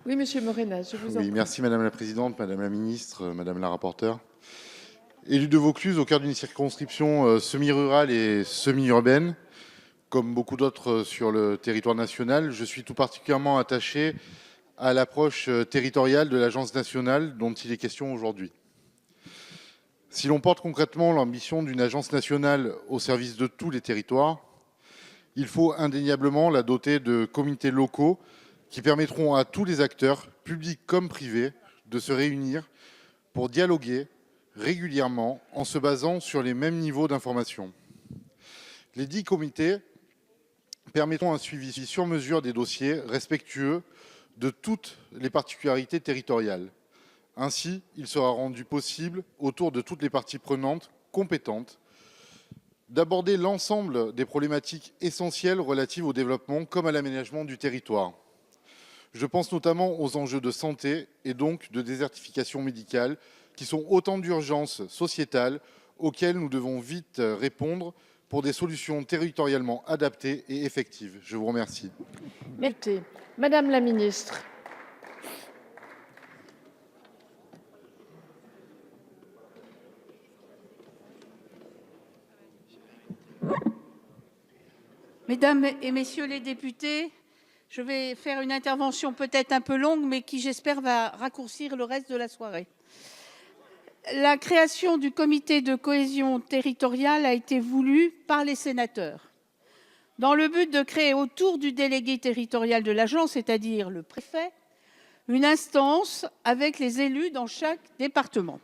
Oui, Monsieur Morena, je vous en Oui, prie. merci Madame la Présidente, Madame la Ministre, Madame la Rapporteure. Élu de Vaucluse, au cœur d'une circonscription semi-rurale et semi-urbaine, comme beaucoup d'autres sur le territoire national, je suis tout particulièrement attaché à l'approche territoriale de l'Agence nationale dont il est question aujourd'hui. Si l'on porte concrètement l'ambition d'une agence nationale au service de tous les territoires, il faut indéniablement la doter de comités locaux qui permettront à tous les acteurs, publics comme privés, de se réunir pour dialoguer régulièrement en se basant sur les mêmes niveaux d'information. Les 10 comités permettront un suivi sur mesure des dossiers respectueux de toutes les particularités territoriales. Ainsi, il sera rendu possible, autour de toutes les parties prenantes compétentes, d'aborder l'ensemble des problématiques essentielles relatives au développement comme à l'aménagement du territoire. Je pense notamment aux enjeux de santé et donc de désertification médicale, qui sont autant d'urgences sociétales auxquelles nous devons vite répondre pour des solutions territorialement adaptées et effectives. Je vous remercie. Merci. Madame la Ministre. Mesdames et messieurs les députés, je vais faire une intervention peut-être un peu longue, mais qui, j'espère, va raccourcir le reste de la soirée. La création du comité de cohésion territoriale a été voulue par les sénateurs, dans le but de créer autour du délégué territorial de l'agence, c'est-à-dire le préfet, une instance avec les élus dans chaque département.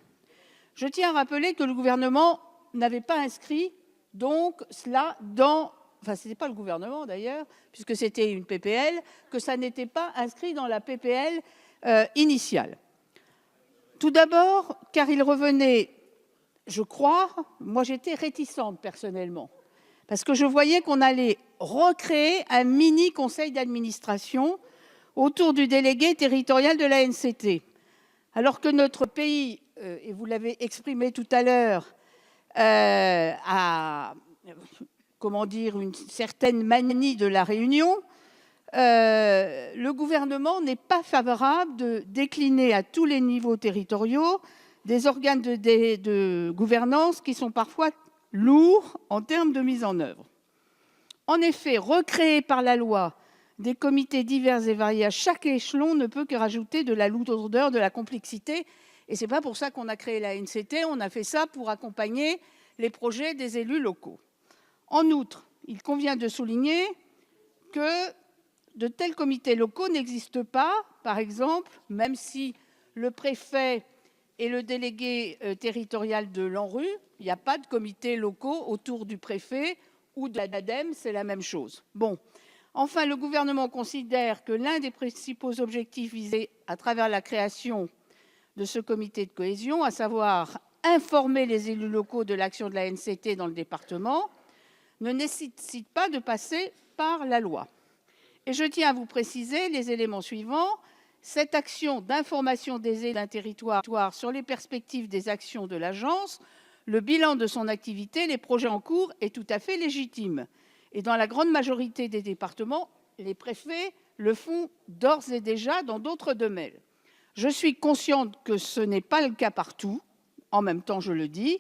Je tiens à rappeler que le gouvernement n'avait pas inscrit donc cela dans... Enfin, ce n'était pas le gouvernement d'ailleurs, puisque c'était une PPL, que ça n'était pas inscrit dans la PPL initiale. Tout d'abord, car il revenait, je crois, moi j'étais réticente personnellement, parce que je voyais qu'on allait recréer un mini conseil d'administration autour du délégué territorial de l'ANCT. Alors que notre pays, et vous l'avez exprimé tout à l'heure, a une certaine manie de la réunion, le gouvernement n'est pas favorable de décliner à tous les niveaux territoriaux des organes de gouvernance qui sont parfois lourds en termes de mise en œuvre. En effet, recréer par la loi des comités divers et variés à chaque échelon ne peut que rajouter de la lourdeur, de la complexité. Et ce n'est pas pour ça qu'on a créé la NCT, on a fait ça pour accompagner les projets des élus locaux. En outre, il convient de souligner que de tels comités locaux n'existent pas. Par exemple, même si le préfet est le délégué territorial de l'ANRU, il n'y a pas de comités locaux autour du préfet ou de l'ADEME, c'est la même chose. Bon. Enfin, le gouvernement considère que l'un des principaux objectifs visés à travers la création de ce comité de cohésion, à savoir informer les élus locaux de l'action de la NCT dans le département, ne nécessite pas de passer par la loi. Et je tiens à vous préciser les éléments suivants. Cette action d'information des élus d'un territoire sur les perspectives des actions de l'agence, le bilan de son activité, les projets en cours est tout à fait légitime. Et dans la grande majorité des départements, les préfets le font d'ores et déjà dans d'autres domaines. Je suis consciente que ce n'est pas le cas partout, en même temps je le dis,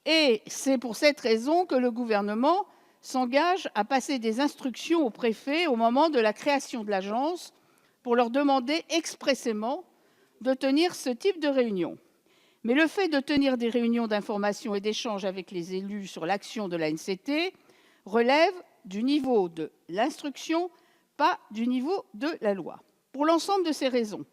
et c'est pour cette raison que le gouvernement s'engage à passer des instructions aux préfets au moment de la création de l'agence pour leur demander expressément de tenir ce type de réunion. Mais le fait de tenir des réunions d'information et d'échange avec les élus sur l'action de l'ANCT relève du niveau de l'instruction, pas du niveau de la loi. Pour l'ensemble de ces raisons,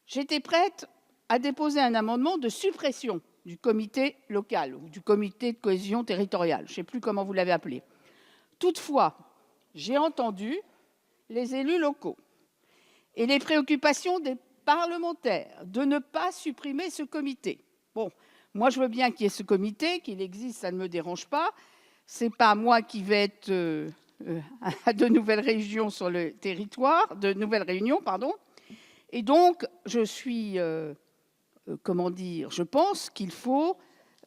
j'étais prête à déposer un amendement de suppression du comité local ou du comité de cohésion territoriale, je ne sais plus comment vous l'avez appelé. Toutefois, j'ai entendu les élus locaux et les préoccupations des parlementaires de ne pas supprimer ce comité. Bon, moi je veux bien qu'il y ait ce comité, qu'il existe, ça ne me dérange pas. Ce n'est pas moi qui vais être à de nouvelles réunions sur le territoire, Et donc, je pense qu'il faut,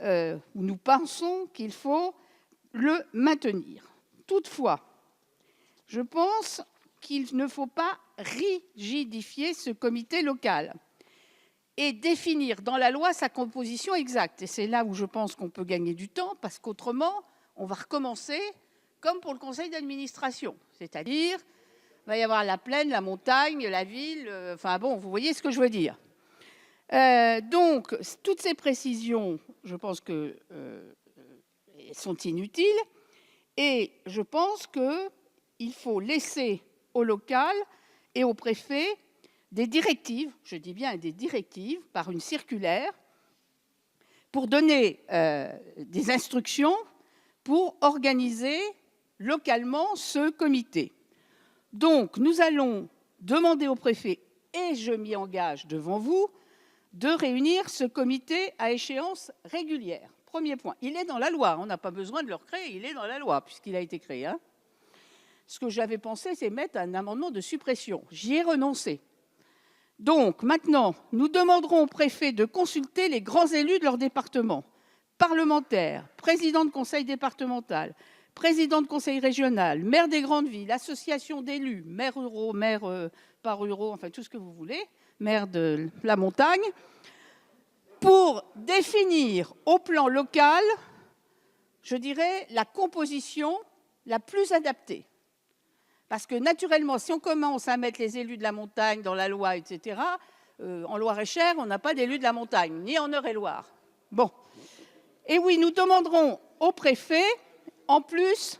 ou nous pensons qu'il faut le maintenir. Toutefois, je pense qu'il ne faut pas rigidifier ce comité local et définir dans la loi sa composition exacte. Et c'est là où je pense qu'on peut gagner du temps, parce qu'autrement, on va recommencer comme pour le conseil d'administration. C'est-à-dire, il va y avoir la plaine, la montagne, la ville, enfin bon, vous voyez ce que je veux dire. Donc, toutes ces précisions, je pense que sont inutiles, et je pense qu'il faut laisser au local et au préfet des directives, je dis bien des directives, par une circulaire, pour donner des instructions pour organiser localement ce comité. Donc, nous allons demander au préfet, et je m'y engage devant vous, de réunir ce comité à échéance régulière. Premier point. Il est dans la loi. On n'a pas besoin de le recréer. Il est dans la loi, puisqu'il a été créé. Ce que j'avais pensé, c'est mettre un amendement de suppression. J'y ai renoncé. Donc, maintenant, nous demanderons au préfet de consulter les grands élus de leur département, parlementaires, présidents de conseil départemental, présidents de conseil régional, maires des grandes villes, associations d'élus, maires ruraux, maires pas ruraux, enfin tout ce que vous voulez, maires de la montagne, pour définir au plan local, je dirais, la composition la plus adaptée. Parce que naturellement, si on commence à mettre les élus de la montagne dans la loi, etc., en Loir-et-Cher, on n'a pas d'élus de la montagne, ni en Eure-et-Loir. Bon. Et oui, nous demanderons au préfet, en plus,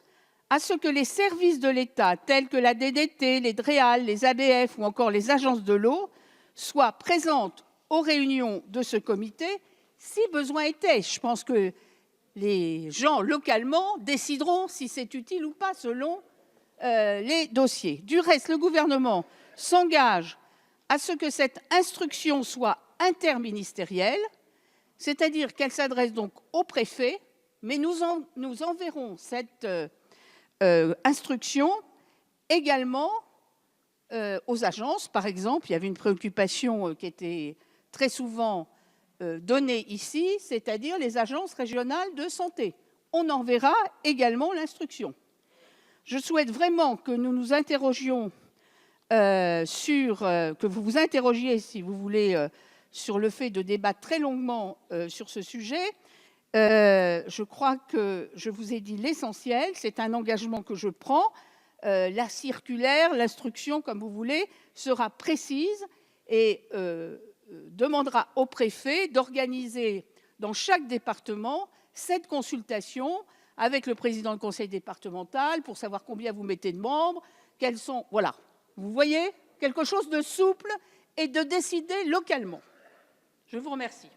à ce que les services de l'État, tels que la DDT, les DREAL, les ABF ou encore les agences de l'eau, soient présentes aux réunions de ce comité, si besoin était. Je pense que les gens, localement, décideront si c'est utile ou pas, selon les dossiers. Du reste, le gouvernement s'engage à ce que cette instruction soit interministérielle, c'est-à-dire qu'elle s'adresse donc au préfet, mais nous enverrons cette instruction également aux agences. Par exemple, il y avait une préoccupation qui était très souvent donnée ici, c'est-à-dire les agences régionales de santé. On enverra également l'instruction. Je souhaite vraiment que nous nous interrogions que vous vous interrogiez, si vous voulez, sur le fait de débattre très longuement sur ce sujet. Je crois que je vous ai dit l'essentiel. C'est un engagement que je prends. La circulaire, l'instruction, comme vous voulez, sera précise et demandera au préfet d'organiser dans chaque département cette consultation avec le président du conseil départemental pour savoir combien vous mettez de membres, quels sont... Voilà. Vous voyez, quelque chose de souple et de décider localement. Je vous remercie.